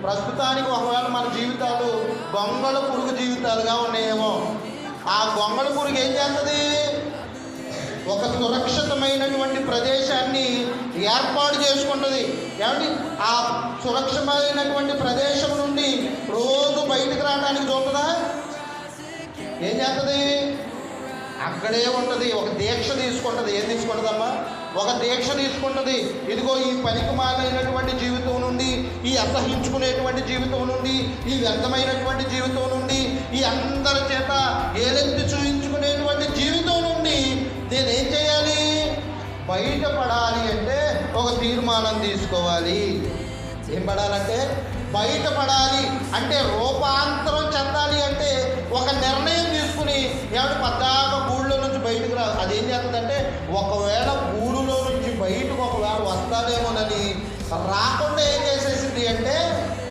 ప్రస్తుతానికి ఒకవేళ మన జీవితాలు గొంగళ పురుగు జీవితాలుగా ఉన్నాయేమో. ఆ గొంగళ పురుగు ఏం చేస్తుంది? ఒక సురక్షితమైనటువంటి ప్రదేశాన్ని ఏర్పాటు చేసుకుంటుంది. ఏమండి, ఆ సురక్షితమైనటువంటి ప్రదేశం నుండి రోజు బయటకు రావడానికి చూస్తుందా? ఏం చేస్తుంది? అక్కడే ఉంటుంది. ఒక దీక్ష తీసుకుంటుంది. ఏం తీసుకుంటుందమ్మా? ఒక దీక్ష తీసుకుంటుంది. ఇదిగో ఈ పనికిమాలైనటువంటి జీవితం నుండి, ఈ అసహించుకునేటువంటి జీవితం నుండి, ఈ వ్యర్థమైనటువంటి జీవితం నుండి, ఈ అందరి చేత ఏలెత్తి చూయించుకునేటువంటి జీవితం నుండి నేనేం చేయాలి? బయటపడాలి అంటే ఒక తీర్మానం తీసుకోవాలి. ఏం పడాలంటే? బయటపడాలి అంటే రూపాంతరం చెందాలి అంటే ఒక నిర్ణయం తీసుకుని ఏమంటే పద్దాక గూడులో నుంచి బయటకు రా. అదేం చేస్తుందంటే ఒకవేళ గూడులో నుంచి బయటకు ఒకవేళ వస్తానేమోనని రాకుండా